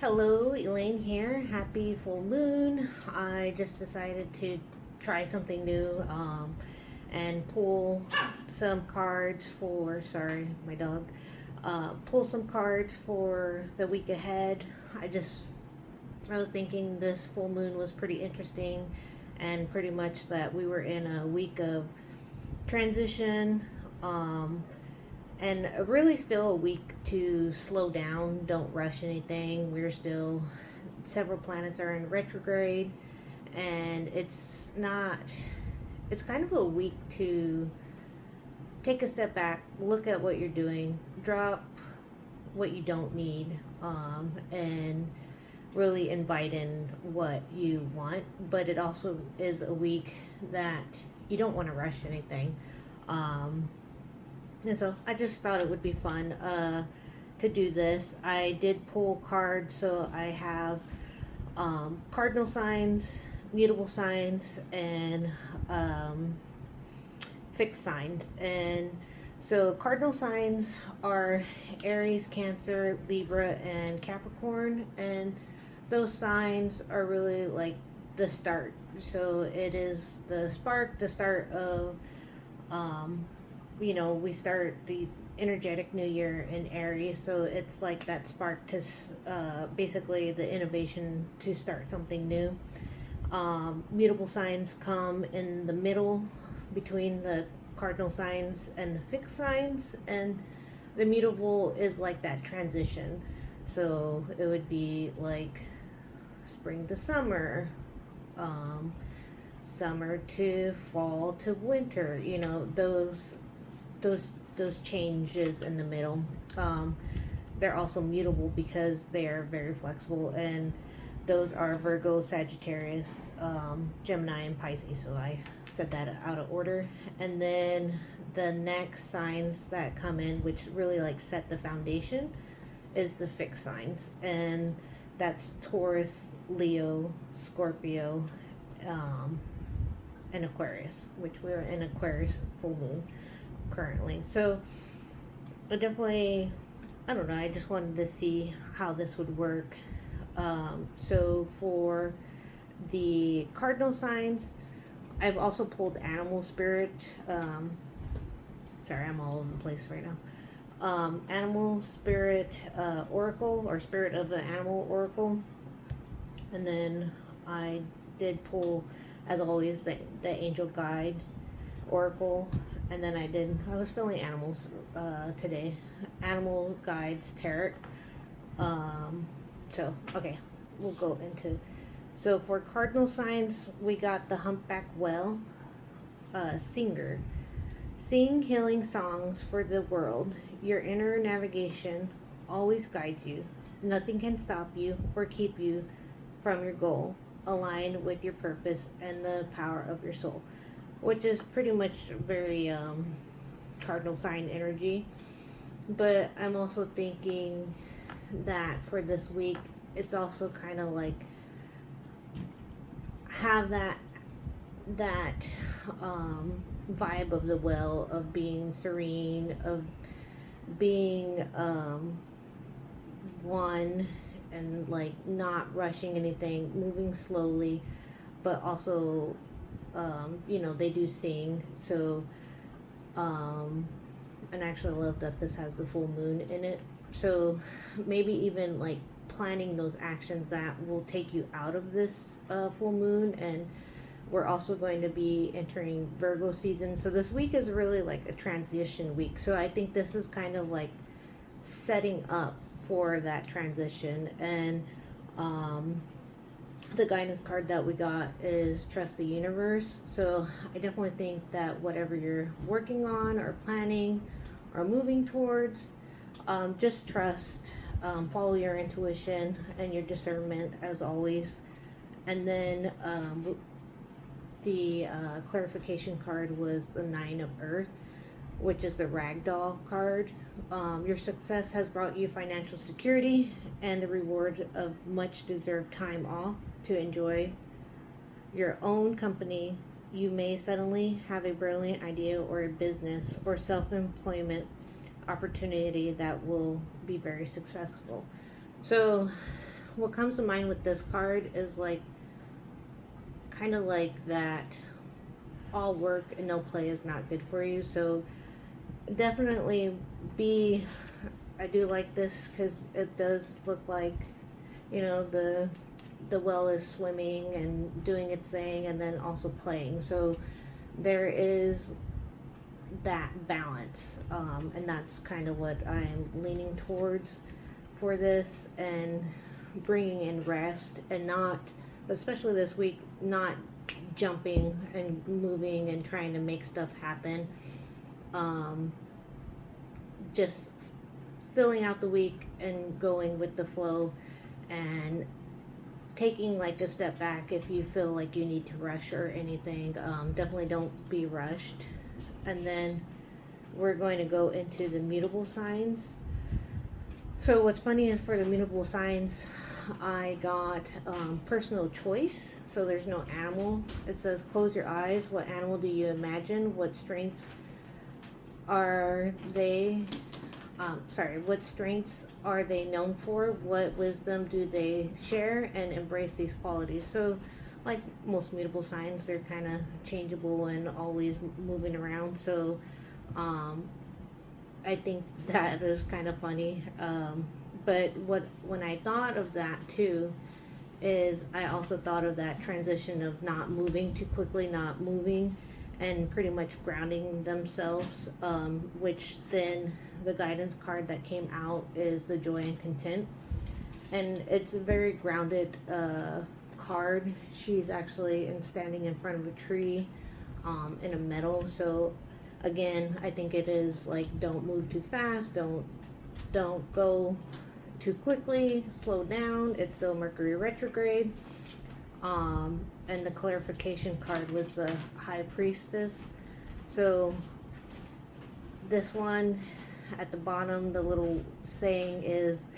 Hello, Elaine here. Happy full moon. I just decided to try something new and pull some cards for, sorry, my dog. Pull some cards for the week ahead. I was thinking this full moon was pretty interesting and pretty much that we were in a week of transition. Um, and really still a week to slow down, don't rush anything. We're still, several planets are in retrograde, and it's kind of a week to take a step back, look at what you're doing, drop what you don't need, and really invite in what you want. But it also is a week that you don't want to rush anything. Um, and so I just thought it would be fun to do this. I did pull cards, so I have cardinal signs, mutable signs, and um, fixed signs. And so cardinal signs are Aries, Cancer, Libra, and Capricorn. And those signs are really like the start. So it is the spark, the start of um, we start the energetic new year in Aries, so it's like that spark to basically the innovation to start something new. Mutable signs come in the middle between the cardinal signs and the fixed signs, and the mutable is like that transition. So it would be like spring to summer, um, summer to fall to winter. Those changes in the middle. They're also mutable because they are very flexible, and those are Virgo, Sagittarius, Gemini, and Pisces. So I said that out of order. And then the next signs that come in, which really like set the foundation, is the fixed signs, and that's Taurus, Leo, Scorpio, um, and Aquarius, which we're in Aquarius full moon currently. So I don't know, I just wanted to see how this would work. So for the cardinal signs, I've also pulled animal spirit. Sorry, I'm all over the place right now. Animal spirit oracle, or spirit of the animal oracle. And then I did pull, as always, the angel guide oracle. And then I was feeling animals today, animal guides tarot. So okay, we'll go into, so for cardinal signs, we got the humpback whale, singer. Sing healing songs for the world. Your inner navigation always guides you. Nothing can stop you or keep you from your goal, aligned with your purpose and the power of your soul, which is pretty much very cardinal sign energy. But I'm also thinking that for this week, it's also kind of like have that vibe of the well, of being serene, of being one, and like not rushing anything, moving slowly, but also they do sing. So and actually I love that this has the full moon in it. So maybe even like planning those actions that will take you out of this full moon. And we're also going to be entering Virgo season. So this week is really like a transition week. So I think this is kind of like setting up for that transition. And the guidance card that we got is trust the universe. So I definitely think that whatever you're working on or planning or moving towards, just trust, follow your intuition and your discernment as always. And then the clarification card was the Nine of Earth, which is the ragdoll card. Your success has brought you financial security and the reward of much deserved time off to enjoy your own company. You may suddenly have a brilliant idea or a business or self-employment opportunity that will be very successful. So what comes to mind with this card is like kind of like that all work and no play is not good for you. So definitely be, I do like this because it does look like, you know, the well is swimming and doing its thing and then also playing. So there is that balance, and that's kind of what I'm leaning towards for this, and bringing in rest and not, especially this week, not jumping and moving and trying to make stuff happen. Just filling out the week and going with the flow, and taking like a step back if you feel like you need to rush or anything. Definitely don't be rushed. And then we're going to go into the mutable signs. So what's funny is for the mutable signs, I got personal choice. So there's no animal. It says close your eyes. What animal do you imagine? What strengths are they? What strengths are they known for? What wisdom do they share? And embrace these qualities. So like most mutable signs, they're kind of changeable and always moving around. So I think that is kind of funny. But when I thought of that too, is I also thought of that transition of not moving too quickly, not moving, and pretty much grounding themselves, which then the guidance card that came out is the joy and content. And it's a very grounded card. She's actually standing in front of a tree in a meadow. So again, I think it is like, don't move too fast, don't go too quickly, slow down. It's still Mercury retrograde. And the clarification card was the High Priestess. So this one at the bottom, the little saying is,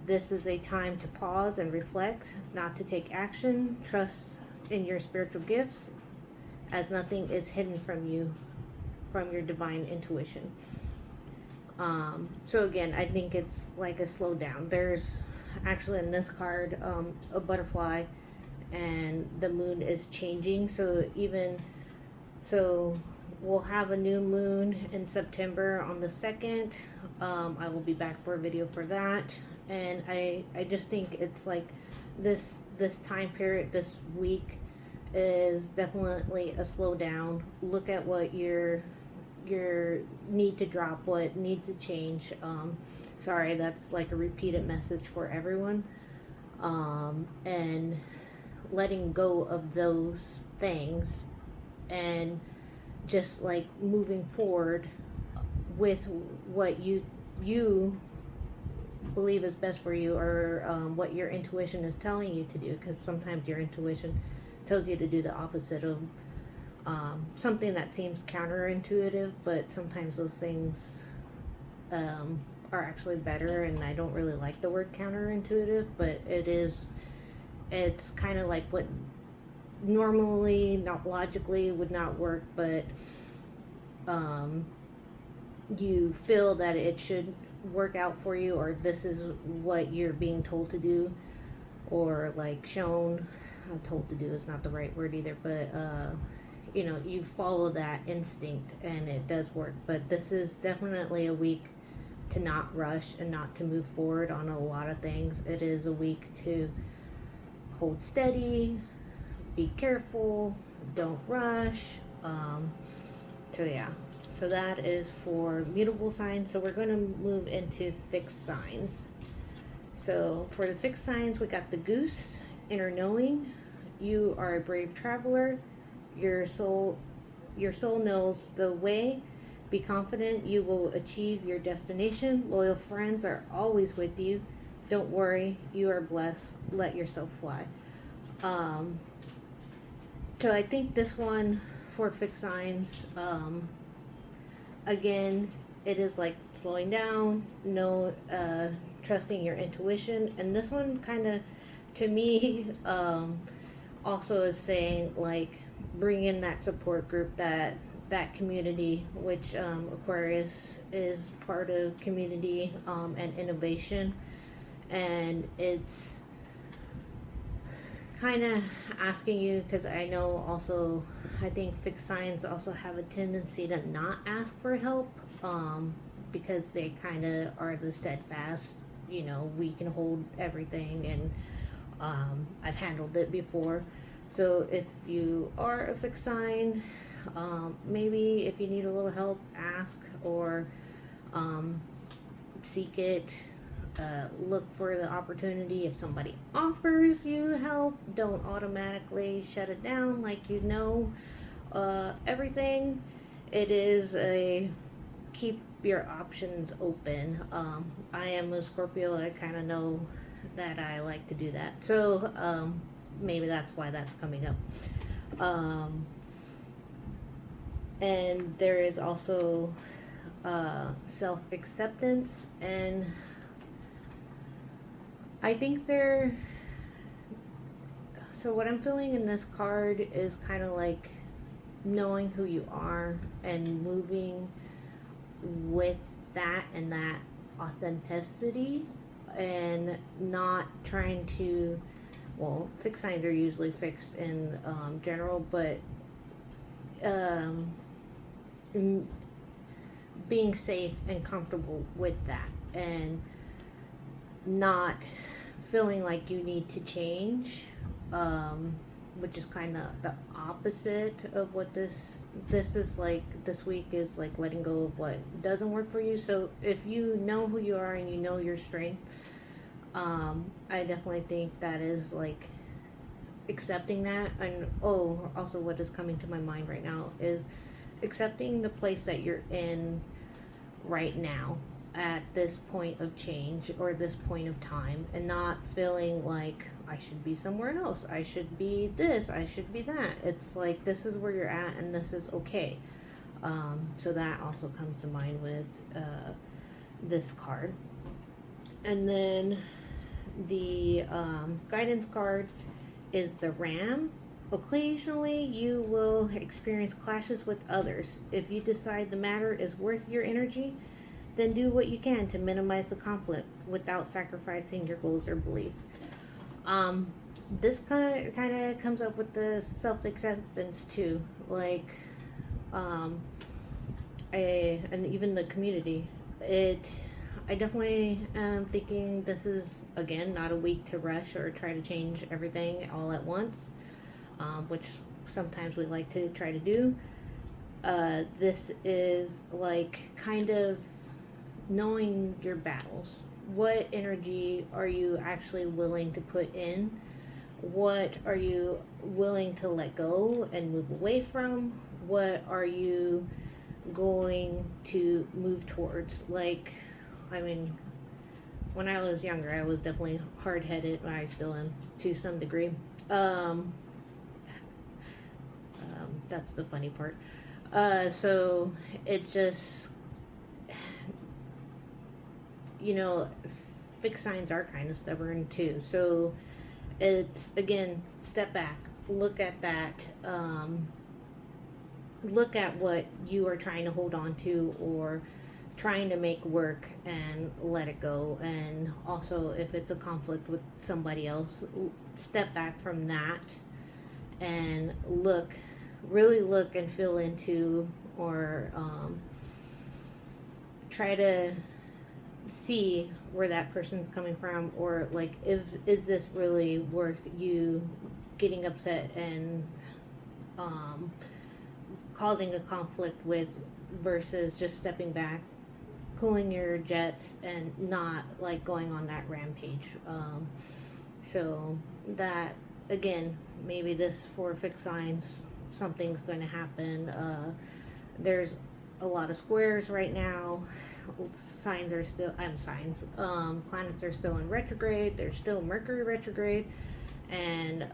this is a time to pause and reflect, not to take action. Trust in your spiritual gifts, as nothing is hidden from you, from your divine intuition. So again, I think it's like a slow down. There's actually in this card a butterfly, and the moon is changing. So we'll have a new moon in September on the 2nd. I will be back for a video for that. And I just think it's like this time period, this week, is definitely a slow down. Look at what your need to drop, what needs to change. Sorry, that's like a repeated message for everyone. And letting go of those things, and just like moving forward with what you believe is best for you, or what your intuition is telling you to do, because sometimes your intuition tells you to do the opposite of something that seems counterintuitive, but sometimes those things are actually better. And I don't really like the word counterintuitive, but it's kind of like what normally, not logically, would not work, but you feel that it should work out for you, or this is what you're being told to do, or like shown. Told to do is not the right word either, but you know, you follow that instinct and it does work. But this is definitely a week to not rush and not to move forward on a lot of things. It is a week to hold steady, be careful, don't rush. So yeah, so that is for mutable signs. So we're going to move into fixed signs. So for the fixed signs, we got the Goose, inner knowing. You are a brave traveler. Your soul knows the way. Be confident you will achieve your destination. Loyal friends are always with you. Don't worry, you are blessed. Let yourself fly. So I think this one for fixed signs, again, it is like slowing down, trusting your intuition. And this one kind of, to me, also is saying like, bring in that support group, that community, which Aquarius is part of community and innovation. And it's kind of asking you, because I know also, I think fixed signs also have a tendency to not ask for help, because they kind of are the steadfast, we can hold everything, and I've handled it before. So if you are a fixed sign, maybe if you need a little help, ask, or seek it. Look for the opportunity. If somebody offers you help, don't automatically shut it down like everything. It is a keep your options open. I am a Scorpio. I kind of know that I like to do that. So maybe that's why that's coming up. And there is also self-acceptance, and I think so what I'm feeling in this card is kind of like knowing who you are and moving with that and that authenticity, and not trying to, well, fixed signs are usually fixed in general, but being safe and comfortable with that, and not feeling like you need to change, which is kind of the opposite of what this is like. This week is like letting go of what doesn't work for you. So if you know who you are and you know your strength, I definitely think that is like accepting that. And also what is coming to my mind right now is accepting the place that you're in right now at this point of change or this point of time, and not feeling like I should be somewhere else, I should be this, I should be that. It's like this is where you're at and this is okay. So that also comes to mind with this card. And then the guidance card is the Ram. Occasionally you will experience clashes with others. If you decide the matter is worth your energy, then do what you can to minimize the conflict without sacrificing your goals or beliefs. This kind of comes up with the self-acceptance too, like, and even the community. I definitely am thinking this is, again, not a week to rush or try to change everything all at once, which sometimes we like to try to do. This is like kind of knowing your battles. What energy are you actually willing to put in? What are you willing to let go and move away from? What are you going to move towards? Like, I mean, when I was younger, I was definitely hard-headed. I still am to some degree. That's the funny part. So it's just, fixed signs are kind of stubborn too. So it's, again, step back, look at that, look at what you are trying to hold on to or trying to make work, and let it go. And also, if it's a conflict with somebody else, step back from that and really look and feel into, or try to see where that person's coming from, or like, is this really worth you getting upset and causing a conflict with, versus just stepping back, cooling your jets, and not like going on that rampage. So that, again, maybe this for fixed signs, something's going to happen. There's a lot of squares right now. Planets are still in retrograde. There's still Mercury retrograde, and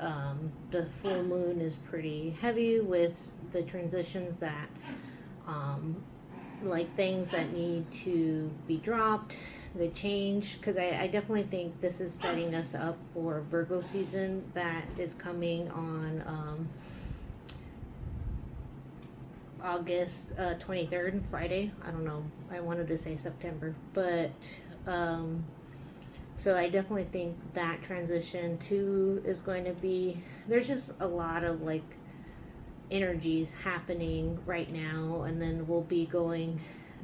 the full moon is pretty heavy with the transitions that like things that need to be dropped, they change, because I definitely think this is setting us up for Virgo season that is coming on August 23rd, Friday. I don't know, I wanted to say September, but So I definitely think that transition too is going to be, there's just a lot of like energies happening right now, and then we'll be going,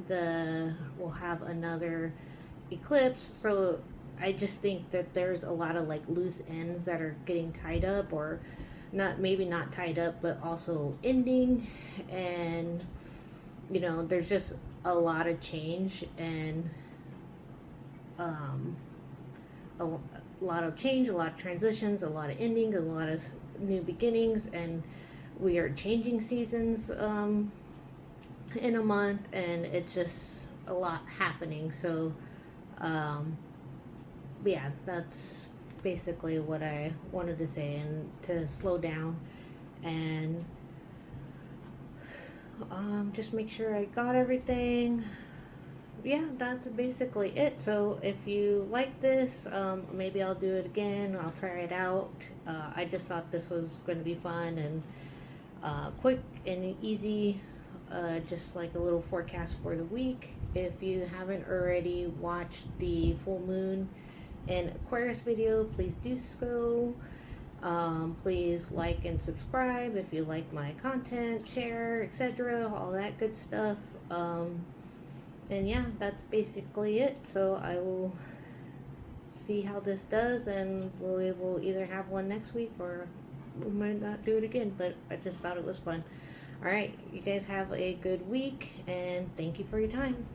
we'll have another eclipse. So I just think that there's a lot of like loose ends that are getting tied up, or not, maybe not tied up, but also ending. And there's just a lot of change, and um, a lot of change, a lot of transitions, a lot of endings, a lot of new beginnings, and we are changing seasons in a month, and it's just a lot happening. So, um, yeah, that's basically what I wanted to say, and to slow down and just make sure I got everything. Yeah, that's basically it. So if you like this, maybe I'll do it again. I'll try it out. I just thought this was going to be fun and quick and easy. Just like a little forecast for the week. If you haven't already watched the full moon and Aquarius video, please do so. Please like and subscribe if you like my content, share, etc., all that good stuff. And yeah, that's basically it. So I will see how this does, and we will either have one next week, or we might not do it again, but I just thought it was fun. All right, you guys have a good week, and thank you for your time.